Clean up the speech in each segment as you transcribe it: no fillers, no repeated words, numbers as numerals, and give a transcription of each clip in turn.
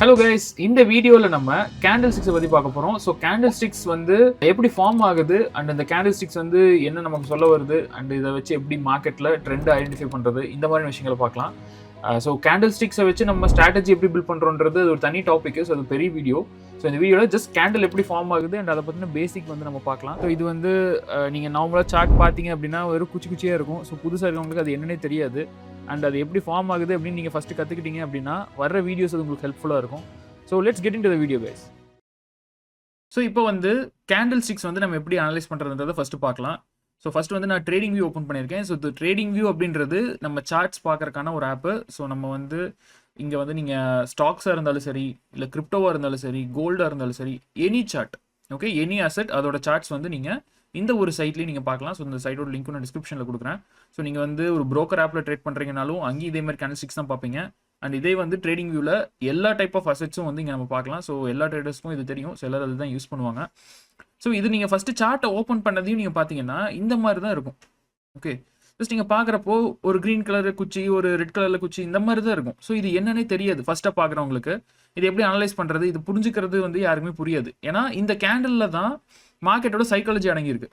Hello guys, இந்த வீடியோவில் நம்ம கேண்டில் ஸ்டிக்ஸை பற்றி பார்க்க போகிறோம். ஸோ கேண்டில் ஸ்டிக்ஸ் வந்து எப்படி ஃபார்ம் ஆகுது அண்ட் அந்த கேண்டில் ஸ்டிக்ஸ் வந்து என்ன நமக்கு சொல்ல வருது அண்ட் இதை வச்சு எப்படி மார்க்கெட்டில் ட்ரெண்ட் ஐடென்டிஃபை பண்ணுறது, இந்த மாதிரி விஷயங்களை பார்க்கலாம். ஸோ கேண்டில் ஸ்டிக்ஸை வச்சு நம்ம ஸ்ட்ராட்டஜி எப்படி பில்ட் பண்ணுறோன்றது அது ஒரு தனி டாபிக். ஸோ அது பெரிய வீடியோ. ஸோ இந்த வீடியோவில் ஜஸ்ட் கேண்டில் எப்படி ஃபார்ம் ஆகுது அண்ட் அதை பற்றின பேசிக் வந்து நம்ம பார்க்கலாம். ஸோ இது வந்து நீங்கள் நார்மலாக சார்ட் பார்த்தீங்க அப்படின்னா ஒரு குச்சி குச்சியாக இருக்கும். ஸோ புதுசாக இருக்கவங்களுக்கு அது என்னன்னே தெரியாது. அண்ட் அது எப்படி ஃபார்ம் ஆகுது அப்படின்னு நீங்கள் ஃபஸ்ட்டு கற்றுக்கிட்டீங்க அப்படின்னா வர வீடியோஸ் அது உங்களுக்கு ஹெல்ப்ஃபுல்லாக இருக்கும். So let's get into the video guys. So இப்போ வந்து கேண்டில் ஸ்டிக்ஸ் வந்து நம்ம எப்படி அனலைஸ் பண்ணுறதுன்றதை ஃபஸ்ட்டு பார்க்கலாம். ஸோ ஃபஸ்ட்டு வந்து நான் ட்ரேடிங் வியூ ஓப்பன் பண்ணியிருக்கேன். ஸோ இந்த ட்ரேடிங் வியூ அப்படின்றது நம்ம சார்ட்ஸ் பார்க்கறக்கான ஒரு ஆப்பு. ஸோ நம்ம வந்து இங்கே வந்து நீங்கள் ஸ்டாக்ஸாக இருந்தாலும் சரி, இல்லை கிரிப்டோவாக இருந்தாலும் சரி, கோல்டாக இருந்தாலும் சரி, any chart, okay, any asset அதோட சார்ட்ஸ் வந்து நீங்கள் இந்த ஒரு சைட்லேயும் நீங்கள் பார்க்கலாம். ஸோ இந்த சைட்டோட லிங்க் நான் டிஸ்கிரிப்ஷனில் கொடுக்குறேன். ஸோ நீங்கள் வந்து ஒரு ப்ரோக்கர் ஆப்பில் ட்ரேட் பண்ணுறீங்கனாலும் அங்கேயும் இதே மாதிரி கேண்டில் ஸ்டிக்ஸ் தான் பார்ப்பீங்க. அண்ட் இதே வந்து ட்ரேடிங் வியூவில் எல்லா டைப் ஆஃப் அசெட்ஸும் வந்து இங்கே நம்ம பார்க்கலாம். ஸோ எல்லா ட்ரேடர்ஸ்க்கும் இது தெரியும். ஸோ எல்லாரும் அதுதான் யூஸ் பண்ணுவாங்க. ஸோ இது நீங்கள் ஃபஸ்ட்டு சார்ட்டை ஓப்பன் பண்ணதையும் நீங்கள் பார்த்தீங்கன்னா இந்த மாதிரி தான் இருக்கும். ஓகே, ஜஸ்ட் நீங்கள் பார்க்குறப்போ ஒரு க்ரீன் கலர் குச்சி, ஒரு ரெட் கலரில் குச்சி, இந்த மாதிரி தான் இருக்கும். ஸோ இது என்னன்னே தெரியாது ஃபஸ்ட்டாக பார்க்குறவங்களுக்கு. இது எப்படி அனலைஸ் பண்ணுறது, இது புரிஞ்சுக்கிறது வந்து யாருக்குமே புரியாது. ஏன்னா இந்த கேண்டிலில் தான் மார்க்கெட்டோட சைக்காலஜி அடங்கியிருக்கு.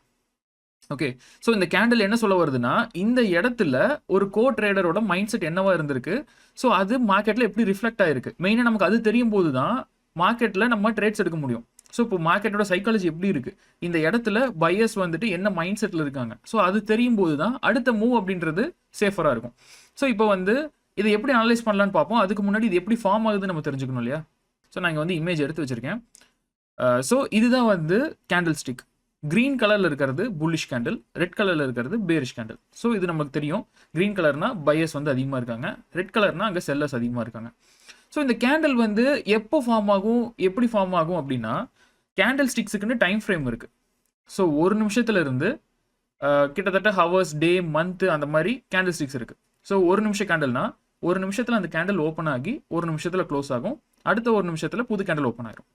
ஓகே, ஸோ இந்த கேண்டில் என்ன சொல்ல வருதுன்னா, இந்த இடத்துல ஒரு கோ ட்ரேடரோட மைண்ட் செட் என்னவா இருந்திருக்கு, ஸோ அது மார்க்கெட்டில் எப்படி ரிஃப்ளெக்ட் ஆயிருக்கு. மெயினாக நமக்கு அது தெரியும் போது தான் மார்க்கெட்டில் நம்ம ட்ரேட்ஸ் எடுக்க முடியும். ஸோ இப்போ மார்க்கெட்டோட சைக்காலஜி எப்படி இருக்கு, இந்த இடத்துல பையர்ஸ் வந்துட்டு என்ன மைண்ட் செட்டில் இருக்காங்க, ஸோ அது தெரியும் போது தான் அடுத்த மூவ் அப்படின்றது சேஃபராக இருக்கும். ஸோ இப்போ வந்து இதை எப்படி அனலைஸ் பண்ணலான்னு பார்ப்போம். அதுக்கு முன்னாடி இது எப்படி ஃபார்ம் ஆகுதுன்னு நம்ம தெரிஞ்சுக்கணும் இல்லையா. ஸோ நான் இங்கே வந்து இமேஜ் எடுத்து வச்சிருக்கேன். ஸோ இதுதான் வந்து கேண்டில் ஸ்டிக். கிரீன் கலரில் இருக்கிறது புல்லிஷ் கேண்டில், ரெட் கலரில் இருக்கிறது பேரிஷ் கேண்டில். ஸோ இது நமக்கு தெரியும். கிரீன் கலர்னா பையர்ஸ் வந்து அதிகமாக இருக்காங்க, ரெட் கலர்னா அங்கே செல்லர்ஸ் அதிகமாக இருக்காங்க. ஸோ இந்த கேண்டில் வந்து எப்போ ஃபார்ம் ஆகும், எப்படி ஃபார்ம் ஆகும் அப்படின்னா, கேண்டில் ஸ்டிக்ஸுக்குன்னு டைம் ஃப்ரேம் இருக்குது. ஸோ ஒரு நிமிஷத்துல இருந்து கிட்டத்தட்ட ஹவர்ஸ், டே, மந்த் அந்த மாதிரி கேண்டில் ஸ்டிக்ஸ் இருக்குது. ஸோ ஒரு நிமிஷம் கேண்டில்னா ஒரு நிமிஷத்தில் அந்த கேண்டில் ஓப்பன் ஆகி ஒரு நிமிஷத்தில் க்ளோஸ் ஆகும். அடுத்த ஒரு நிமிஷத்தில் புது கேண்டில் ஓப்பன் ஆகிடும்.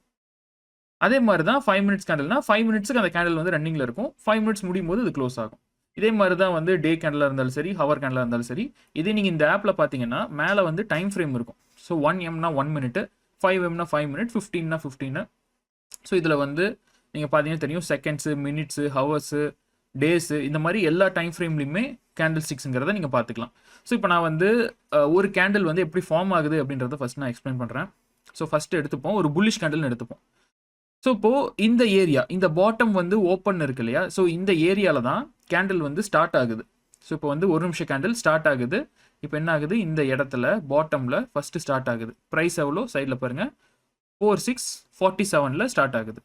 அதே மாதிரி தான் 5 மினிட்ஸ் கேண்டில்னா 5 மினிட்ஸுக்கு அந்த கேண்டில் வந்து ரன்னிங்கில் இருக்கும். 5 மினிட்ஸ் முடியும் போது அது க்ளோஸ் ஆகும். இதே மாதிரி தான் வந்து டே கேண்டிலாக இருந்தாலும் சரி, ஹவர் கேண்டிலாக இருந்தாலும் சரி. இதே நீங்கள் இந்த ஆப்பில் பார்த்தீங்கன்னா மேலே வந்து டைம் ஃப்ரேம் இருக்கும். So 1M 1 minute, 5M 5 minute, 15 15. So இதில் வந்து நீங்கள் பார்த்தீங்கன்னா தெரியும், செகண்ட்ஸு, மினிட்ஸு, ஹவர்ஸு, டேஸு, இந்த மாதிரி எல்லா டைம் ஃப்ரேம்லையுமே கேண்டில் ஸ்டிக்ஸுங்கிறத நீங்கள் பார்த்துக்கலாம். ஸோ இப்போ நான் வந்து ஒரு கேண்டில் வந்து எப்படி ஃபார்ம் ஆகுது அப்படின்றத ஃபஸ்ட் நான் எக்ஸ்பிளைன் பண்ணுறேன். ஸோ ஃபஸ்ட்டு எடுத்துப்போம், ஒரு புல்லிஷ் கேண்டில்னு எடுத்துப்போம். ஸோ இப்போது இந்த ஏரியா, இந்த பாட்டம் வந்து ஓப்பன் இருக்கு இல்லையா, ஸோ இந்த ஏரியாவில் தான் கேண்டில் வந்து ஸ்டார்ட் ஆகுது. ஸோ இப்போ வந்து ஒரு நிமிஷம் கேண்டில் ஸ்டார்ட் ஆகுது. இப்போ என்ன ஆகுது, இந்த இடத்துல பாட்டமில் ஃபஸ்ட்டு ஸ்டார்ட் ஆகுது. ப்ரைஸ் எவ்வளோ சைடில் பாருங்கள், 4647 ஸ்டார்ட் ஆகுது.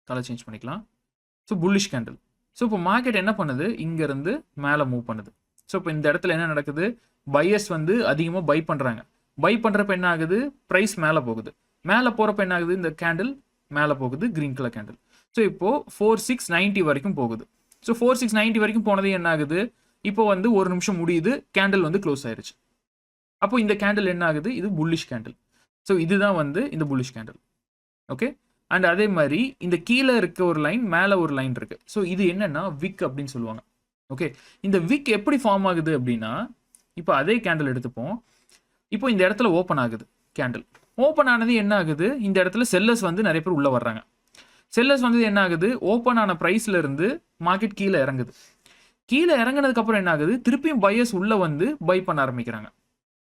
கலர் சேஞ்ச் பண்ணிக்கலாம். So bullish candle. ஸோ இப்போ மார்க்கெட் என்ன பண்ணுது, இங்கேருந்து மேலே மூவ் பண்ணுது. ஸோ இப்போ இந்த இடத்துல என்ன நடக்குது, பையர்ஸ் வந்து அதிகமாக பை பண்ணுறாங்க. பை பண்ணுறப்ப என்ன ஆகுது, ப்ரைஸ் மேலே போகுது. மேலே போகிறப்ப என்ன ஆகுது, இந்த கேண்டில் மேலே போகுது, க்ரீன் கலர் கேண்டில். ஸோ இப்போது 4690 வரைக்கும் போகுது. ஸோ 4690 வரைக்கும் போனது என்ன ஆகுது, இப்போ வந்து ஒரு நிமிஷம் முடியுது, கேண்டில் வந்து க்ளோஸ் ஆயிருச்சு. அப்போ இந்த கேண்டில் என்ன ஆகுது, இது புல்லிஷ் கேண்டில். ஸோ இதுதான் வந்து இந்த புல்லிஷ் கேண்டில். ஓகே, அண்ட் அதே மாதிரி இந்த கீழே இருக்க ஒரு லைன், மேலே ஒரு லைன் இருக்குது. ஸோ இது என்னன்னா விக் அப்படின்னு சொல்லுவாங்க. ஓகே, இந்த விக் எப்படி ஃபார்ம் ஆகுது அப்படின்னா, இப்போ அதே கேண்டில் எடுத்துப்போம். இப்போ இந்த இடத்துல ஓப்பன் ஆகுது கேண்டில். ஓப்பன் ஆனது என்ன ஆகுது, இந்த இடத்துல செல்லர்ஸ் வந்து நிறைய பேர் உள்ளே வர்றாங்க. செல்லர்ஸ் வந்து என்ன ஆகுது, ஓப்பன் ஆன ப்ரைஸில் இருந்து மார்க்கெட் கீழே இறங்குது. கீழே இறங்கினதுக்கப்புறம் என்ன ஆகுது, திருப்பியும் பையர்ஸ் உள்ளே வந்து பை பண்ண ஆரம்பிக்கிறாங்க.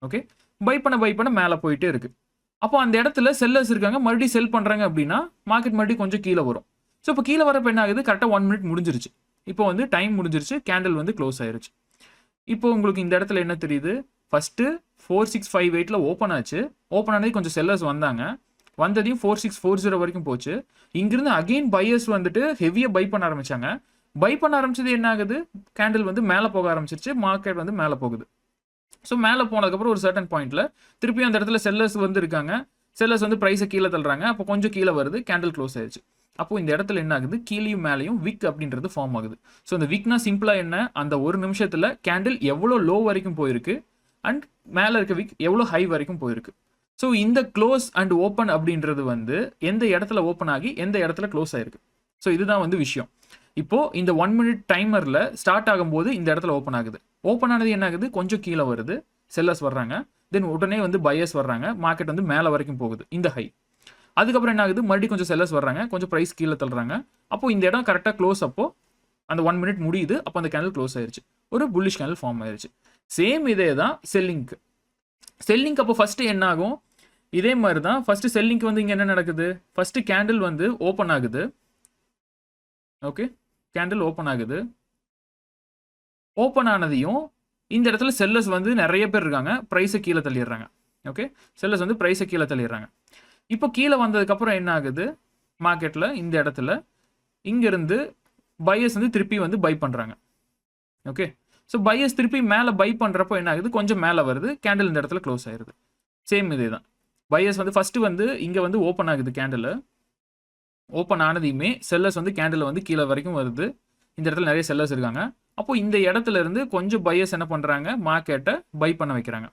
ஓகே, பை பண்ண மேலே போயிட்டே இருக்கு. அப்போ அந்த இடத்துல செல்லர்ஸ் இருக்காங்க, மறுபடியும் செல் பண்ணுறாங்க அப்படின்னா மார்க்கெட் மறுபடியும் கொஞ்சம் கீழே வரும். ஸோ இப்போ கீழே வரப்போ என்ன ஆகுது, கரெக்டாக 1 மினிட் முடிஞ்சிருச்சு. இப்போ வந்து டைம் முடிஞ்சிருச்சு, கேண்டில் வந்து க்ளோஸ் ஆயிருச்சு. இப்போ உங்களுக்கு இந்த இடத்துல என்ன தெரியுது, ஃபஸ்ட்டு 4658 ஓப்பன் ஆச்சு. ஓப்பன் ஆனது கொஞ்சம் செல்லர்ஸ் வந்தாங்க, வந்ததையும் 4640 வரைக்கும் போச்சு. இங்கிருந்து அகெயின் பையர்ஸ் வந்துட்டு ஹெவியாக பை பண்ண ஆரம்பிச்சாங்க. பை பண்ண ஆரம்பிச்சது என்ன ஆகுது, கேண்டில் வந்து மேலே போக ஆரம்பிச்சிருச்சு, மார்க்கெட் வந்து மேலே போகுது. ஸோ மேலே போனதுக்கப்புறம் ஒரு சர்டன் பாயிண்ட்ல திருப்பியும் அந்த இடத்துல செல்லர்ஸ் வந்து இருக்காங்க. செல்லர்ஸ் வந்து ப்ரைஸை கீழே தள்ளுறாங்க. அப்போ கொஞ்சம் கீழே வருது, கேண்டில் க்ளோஸ் ஆயிடுச்சு. அப்போ இந்த இடத்துல என்ன ஆகுது, கீழேயும் மேலேயும் விக் அப்படின்றது ஃபார்ம் ஆகுது. ஸோ இந்த விக்னா சிம்பிளாக என்ன, அந்த ஒரு நிமிஷத்தில் கேண்டில் எவ்வளோ லோ வரைக்கும் போயிருக்கு அண்ட் மேலே இருக்க விக் எவ்வளோ ஹை வரைக்கும் போயிருக்கு. ஸோ இந்த க்ளோஸ் அண்ட் ஓப்பன் அப்படின்றது வந்து எந்த இடத்துல ஓப்பன் ஆகி எந்த இடத்துல க்ளோஸ் ஆயிருக்கு. ஸோ இதுதான் வந்து விஷயம். இப்போ இந்த 1 மினிட் டைமரில் ஸ்டார்ட் ஆகும்போது இந்த இடத்துல ஓப்பன் ஆகுது. ஓப்பன் ஆனது என்ன ஆகுது, கொஞ்சம் கீழே வருது, செல்லர்ஸ் வர்றாங்க. தென் உடனே வந்து பையர்ஸ் வர்றாங்க, மார்க்கெட் வந்து மேலே வரைக்கும் போகுது இந்த ஹை. அதுக்கப்புறம் என்ன ஆகுது, மறுபடியும் கொஞ்சம் செல்லர்ஸ் வர்றாங்க, கொஞ்சம் ப்ரைஸ் கீழே தள்ளுறாங்க. அப்போ இந்த இடம் கரெக்டாக க்ளோஸ், அப்போ அந்த 1 மினிட் முடியுது, அப்போ அந்த கேண்டில் க்ளோஸ் ஆயிருச்சு, ஒரு புல்லிஷ் கேண்டில் ஃபார்ம் ஆயிருச்சு. சேம் இதே தான் செல்லிங்க்கு. செல்லிங்க்கு அப்போ ஃபர்ஸ்ட் என்ன ஆகும், இதே மாதிரி தான் ஃபர்ஸ்ட் செல்லிங்க்கு வந்து இங்கே என்ன நடக்குது, ஃபர்ஸ்ட் கேண்டில் வந்து ஓப்பன் ஆகுது. ஓகே, கேண்டில் ஓப்பன் ஆகுது. ஓப்பன் ஆனதையும் இந்த இடத்துல செல்லர்ஸ் வந்து நிறைய பேர் இருக்காங்க, ப்ரைஸை கீழே தள்ளிடுறாங்க. ஓகே, செல்லர்ஸ் வந்து ப்ரைஸை கீழே தள்ளிடுறாங்க. இப்போ கீழே வந்ததுக்கப்புறம் என்ன ஆகுது, மார்க்கெட்டில் இந்த இடத்துல இங்கேருந்து பையர்ஸ் வந்து திருப்பி வந்து பை பண்ணுறாங்க. ஓகே, ஸோ பையர்ஸ் திருப்பி மேலே பை பண்ணுறப்போ என்ன ஆகுது, கொஞ்சம் மேலே வருது, கேண்டில் இந்த இடத்துல க்ளோஸ் ஆயிடுது. சேம் இதே தான். பையர்ஸ் வந்து ஃபஸ்ட்டு வந்து இங்கே வந்து ஓப்பன் ஆகுது, கேண்டில் ஓப்பன் ஆனதையுமே செல்லர்ஸ் வந்து கேண்டில் வந்து கீழே வரைக்கும் வருது. இந்த இடத்துல நிறைய செல்லர்ஸ் இருக்காங்க. அப்போ இந்த இடத்துல இருந்து கொஞ்சம் பையர்ஸ் என்ன பண்ணுறாங்க, மார்க்கெட்டை பை பண்ண வைக்கிறாங்க.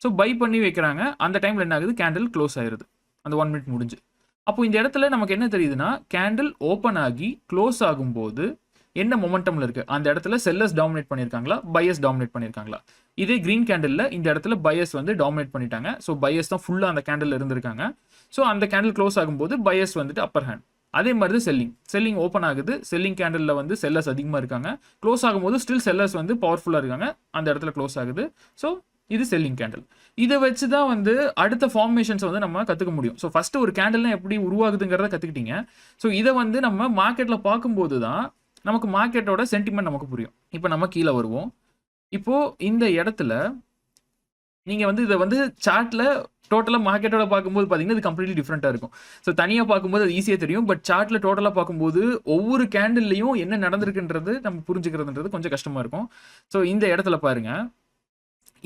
ஸோ பை பண்ணி வைக்கிறாங்க. அந்த டைமில் என்ன ஆகுது, கேண்டில் க்ளோஸ் ஆயிடுது, அந்த 1 மினிட் முடிஞ்சு. அப்போ இந்த இடத்துல நமக்கு என்ன தெரியுதுன்னா, கேண்டில் ஓப்பன் ஆகி க்ளோஸ் ஆகும்போது என்ன மொமெண்டம்ல இருக்கு, அந்த இடத்துல செல்லர்ஸ் டாமினேட் பண்ணியிருக்காங்களா, பையர்ஸ் டாமினேட் பண்ணியிருக்காங்களா. இதே கிரீன் கேண்டில்ல இந்த இடத்துல பையர்ஸ் வந்து டாமினேட் பண்ணிட்டாங்க. ஸோ பையர்ஸ் தான் ஃபுல்லாக அந்த கேண்டில் இருந்திருக்காங்க. ஸோ அந்த கேண்டில் க்ளோஸ் ஆகும்போது பையர்ஸ் வந்துட்டு அப்பர் ஹேண்ட். அதே மாதிரி தான் செல்லிங் ஓப்பன் ஆகுது, செல்லிங் கேண்டில் வந்து செல்லர்ஸ் அதிகமாக இருக்காங்க, க்ளோஸ் ஆகும்போது ஸ்டில் செல்லர்ஸ் வந்து பவர்ஃபுல்லாக இருக்காங்க, அந்த இடத்துல க்ளோஸ் ஆகுது. ஸோ இது செல்லிங் கேண்டில். இதை வச்சு தான் வந்து அடுத்த ஃபார்மேஷன்ஸ் வந்து நம்ம கற்றுக்க முடியும். ஸோ ஃபஸ்ட்டு ஒரு கேண்டில்னா எப்படி உருவாகுதுங்கிறத கற்றுக்கிட்டீங்க. ஸோ இதை வந்து நம்ம மார்க்கெட்டில் பார்க்கும்போது தான் நமக்கு மார்க்கெட்டோட சென்டிமெண்ட் நமக்கு புரியும். இப்போ நம்ம கீழே வருவோம். இப்போது இந்த இடத்துல நீங்கள் வந்து இதை வந்து சார்ட்டில் டோட்டலாக மார்க்கெட்டோட பார்க்கும்போது பார்த்தீங்கன்னா இது கம்ப்ளீட்லி டிஃப்ரெண்ட்டாக இருக்கும். ஸோ தனியாக பார்க்கும்போது அது ஈஸியாக தெரியும். பட் சார்ட்டில் டோட்டலாக பார்க்கும்போது ஒவ்வொரு கேண்டில்லையும் என்ன நடந்திருக்குன்றது நம்ம புரிஞ்சுக்கிறதுன்றது கொஞ்சம் கஷ்டமாக இருக்கும். ஸோ இந்த இடத்துல பாருங்கள்,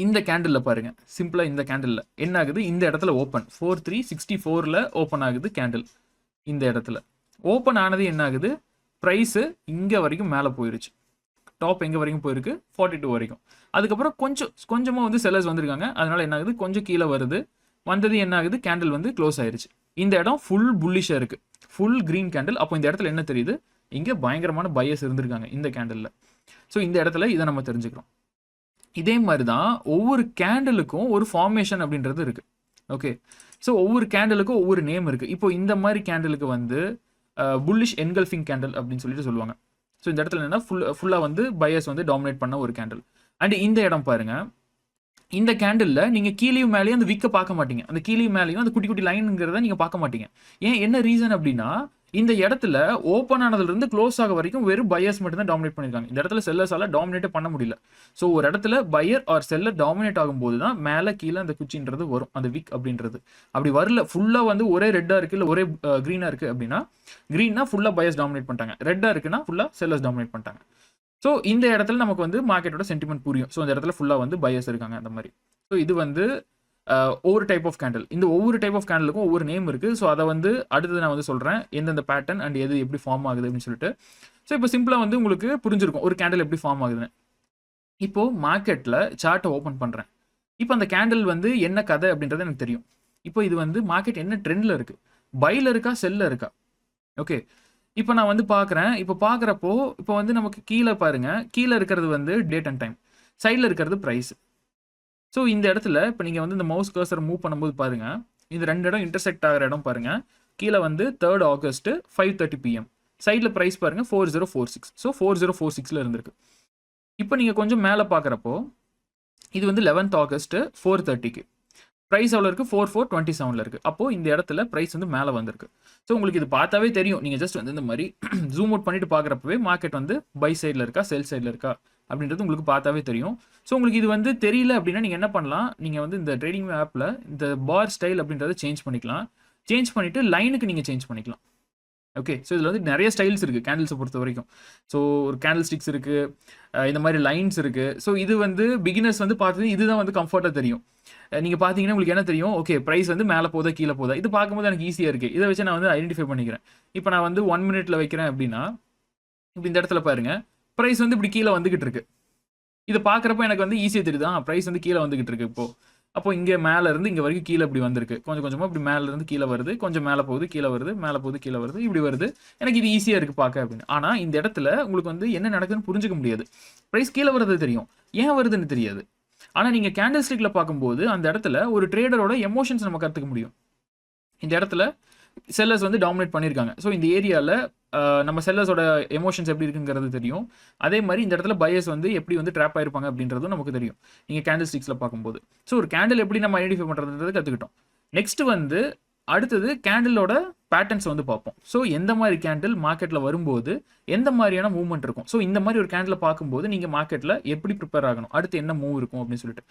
இந்த கேண்டிலில் பாருங்கள், சிம்பிளாக இந்த கேண்டிலில் என்ன ஆகுது, இந்த இடத்துல ஓப்பன் 4364 ஓப்பன் ஆகுது கேண்டில். இந்த இடத்துல ஓப்பன் ஆனது என்ன ஆகுது, ப்ரைஸு இங்கே வரைக்கும் மேலே போயிருச்சு, டாப் எங்கே வரைக்கும் போயிருக்கு, 42 வரைக்கும். அதுக்கப்புறம் கொஞ்சமாக வந்து செல்லர்ஸ் வந்திருக்காங்க, அதனால என்ன ஆகுது, கொஞ்சம் கீழே வருது, வந்தது என்ன ஆகுது, கேண்டில் வந்து க்ளோஸ் ஆயிருச்சு. இந்த இடம் ஃபுல் புல்லிஷாக இருக்குது, ஃபுல் க்ரீன் கேண்டில். அப்போ இந்த இடத்துல என்ன தெரியுது, இங்கே பயங்கரமான பையர்ஸ் இருந்திருக்காங்க இந்த கேண்டிலில். ஸோ இந்த இடத்துல இதை நம்ம தெரிஞ்சுக்கிறோம். இதே மாதிரி தான் ஒவ்வொரு கேண்டிலுக்கும் ஒரு ஃபார்மேஷன் அப்படின்றது இருக்குது. ஓகே, ஸோ ஒவ்வொரு கேண்டிலுக்கும் ஒவ்வொரு நேம் இருக்குது. இப்போ இந்த மாதிரி கேண்டிலுக்கு வந்து புல்லிஷ் என்கல்ஃபிங் கேண்டில் அப்படின்னு சொல்லுவாங்க. ஸோ இந்த இடத்துல என்னன்னா ஃபுல்லாக வந்து பையர்ஸ் வந்து டாமினேட் பண்ண ஒரு கேண்டில். அண்ட் இந்த இடம் பாருங்க, இந்த கேண்டிலில் நீங்கள் கீழேயும் மேலேயும் அந்த விக்கை பார்க்க மாட்டீங்க, அந்த கீழேயும் மேலேயும் அந்த குட்டி குட்டி லைனுங்கிறத நீங்கள் பார்க்க மாட்டீங்க. ஏன், என்ன ரீசன் அப்படின்னா, இந்த இடத்துல ஓப்பன் ஆனதுலேருந்து க்ளோஸ் ஆக வரைக்கும் வெறும் பையர்ஸ் மட்டும் தான் டாமினேட் பண்ணியிருக்காங்க. இந்த இடத்துல செல்லர்ஸால டாமினேட்டே பண்ண முடியல. ஸோ ஒரு இடத்துல பையர் ஆர் செல்லர் டாமினேட் ஆகும்போது தான் மேலே கீழே அந்த குச்சின்றது வரும், அந்த விக் அப்படின்றது. அப்படி வரல, ஃபுல்லாக வந்து ஒரே ரெட்டாக இருக்குது இல்லை ஒரே க்ரீனாக இருக்குது அப்படின்னா, க்ரீனா ஃபுல்லாக பையர்ஸ் டாமினேட் பண்ணிட்டாங்க, ரெட்டாக இருக்குன்னா ஃபுல்லாக செல்லர்ஸ் டாமினேட் பண்ணிட்டாங்க. ஸோ இந்த இடத்துல நமக்கு வந்து மார்க்கெட்டோட சென்டிமெண்ட் புரியும். ஸோ இந்த இடத்துல ஃபுல்லாக வந்து பையர்ஸ் இருக்காங்க அந்த மாதிரி. ஸோ இது வந்து ஒவ்வொரு டைப் ஆஃப் கேண்டில், இந்த ஒவ்வொரு டைப் ஆஃப் கேண்டிலுக்கும் ஒவ்வொரு நேம் இருக்குது. ஸோ அதை வந்து அடுத்தது நான் வந்து சொல்கிறேன், எந்தெந்த பேட்டர்ன் அண்ட் எது எப்படி ஃபார்ம் ஆகுது அப்படின்னு சொல்லிட்டு. ஸோ இப்போ சிம்பிளாக வந்து உங்களுக்கு புரிஞ்சிருக்கும் ஒரு கேண்டில் எப்படி ஃபார்ம் ஆகுதுன்னு. இப்போது மார்க்கெட்டில் சார்ட்டை ஓப்பன் பண்ணுறேன். இப்போ அந்த கேண்டில் வந்து என்ன கதை அப்படின்றது எனக்கு தெரியும். இப்போ இது வந்து மார்க்கெட் என்ன ட்ரெண்டில் இருக்குது, பையில் இருக்கா செல்லில் இருக்கா. ஓகே, இப்போ நான் வந்து பார்க்குறேன். இப்போ பார்க்குறப்போ இப்போ வந்து நமக்கு கீழே பாருங்கள், கீழே இருக்கிறது வந்து டேட் அண்ட் டைம், சைடில் இருக்கிறது ப்ரைஸ். ஸோ இந்த இடத்துல இப்போ நீங்கள் வந்து இந்த மவுஸ் கர்சர் மூவ் பண்ணும்போது பாருங்கள், இந்த ரெண்டு இடம் இன்டர்செக்ட் ஆகிற இடம் பாருங்கள். கீழே வந்து 3rd August 5:30 PM, சைடில் ப்ரைஸ் பாருங்கள் 4046. ஸோ 4046 இருந்திருக்கு. இப்போ நீங்கள் கொஞ்சம் மேலே பார்க்குறப்போ இது வந்து 11th August 4:30. ப்ரைஸ் எவ்வளோ இருக்குது, 4427 இருக்குது. அப்போது இந்த இடத்துல ப்ரைஸ் வந்து மேலே வந்திருக்கு. ஸோ உங்களுக்கு இது பார்த்தாவே தெரியும், நீங்கள் ஜஸ்ட் வந்து இந்த மாதிரி ஜூம் அவுட் பண்ணிட்டு பார்க்குறப்பவே மார்க்கெட் வந்து பை சைடில் இருக்கா செல் சைடில் இருக்கா அப்படின்றது உங்களுக்கு பார்த்தாவே தெரியும். ஸோ உங்களுக்கு இது வந்து தெரியல அப்படின்னா நீங்கள் என்ன பண்ணலாம், நீங்கள் வந்து இந்த ட்ரேடிங் ஆப்பில் இந்த பார் ஸ்டைல் அப்படின்றத சேஞ்ச் பண்ணிக்கலாம். சேஞ்ச் பண்ணிவிட்டு லைனுக்கு நீங்கள் சேஞ்ச் பண்ணிக்கலாம். ஓகே, ஸோ இதில் வந்து நிறைய ஸ்டைல்ஸ் இருக்குது கேண்டில்ஸை பொறுத்த வரைக்கும். ஸோ ஒரு கேண்டில் ஸ்டிக்ஸ் இருக்குது, இந்த மாதிரி லைன்ஸ் இருக்குது. ஸோ இது வந்து பிகினர்ஸ் வந்து பார்த்தது இதுதான் வந்து கம்ஃபர்ட்டாக தெரியும். நீங்கள் பார்த்தீங்கன்னா உங்களுக்கு என்ன தெரியும், ஓகே ப்ரைஸ் வந்து மேலே போதா கீழே போதா, இது பார்க்கும்போது எனக்கு ஈஸியாக இருக்குது. இதை வச்சு நான் வந்து ஐடென்டிஃபை பண்ணிக்கிறேன். இப்போ நான் வந்து 1 மினிட்ல வைக்கிறேன் அப்படின்னா, இப்போ இந்த இடத்துல பாருங்கள் ப்ரைஸ் வந்து இப்படி கீழே வந்துகிட்டு இருக்கு. இதை பார்க்குறப்ப எனக்கு வந்து ஈஸியாக தெரியுது, ப்ரைஸ் வந்து கீழே வந்துகிட்டு இருக்கு. இப்போது அப்போ இங்கே மேலே இருந்து இங்கே வரைக்கும் கீழே இப்படி வந்திருக்கு, கொஞ்சம் கொஞ்சமாக இப்படி மேலே இருந்து கீழே வருது, கொஞ்சம் மேலே போகுது கீழே வருது, மேலே போகுது கீழே வருது, இப்படி வருது. எனக்கு இது ஈஸியாக இருக்குது பார்க்க அப்படின்னு. ஆனால் இந்த இடத்துல உங்களுக்கு வந்து என்ன நடக்குதுன்னு புரிஞ்சுக்க முடியாது. ப்ரைஸ் கீழே வருது தெரியும், ஏன் வருதுன்னு தெரியாது. ஆனால் நீங்கள் கேண்டில் ஸ்டிக்கில் பார்க்கும்போது அந்த இடத்துல ஒரு ட்ரேடரோட எமோஷன்ஸ் நம்ம கற்றுக்க முடியும். இந்த இடத்துல செல்லர்ஸ் வந்து டாமினேட் பண்ணியிருக்காங்க. ஸோ இந்த ஏரியாவில் நம்ம செல்லர்ஸோட எமோஷன்ஸ் எப்படி இருக்குங்கிறது தெரியும். அதே மாதிரி இந்த இடத்துல பையர்ஸ் வந்து எப்படி வந்து ட்ராப் ஆயிருப்பாங்க அப்படின்றதும் நமக்கு தெரியும் நீங்கள் கேண்டில் ஸ்டிக்ஸில் பார்க்கும்போது. ஸோ ஒரு கேண்டில் எப்படி நம்ம ஐடென்டிஃபை பண்ணுறதுன்றது கற்றுக்கிட்டோம். நெக்ஸ்ட் வந்து அடுத்தது கேண்டிலோட பேட்டர்ன்ஸ் வந்து பார்ப்போம். ஸோ எந்த மாதிரி கேண்டில் மார்க்கெட்டில் வரும்போது எந்த மாதிரியான மூவ்மெண்ட் இருக்கும். ஸோ இந்த மாதிரி ஒரு கேண்டில் பார்க்கும்போது நீங்கள் மார்க்கெட்டில் எப்படி ப்ரிப்பேர் ஆகணும், அடுத்து என்ன மூவ் இருக்கும் அப்படின்னு சொல்லிட்டு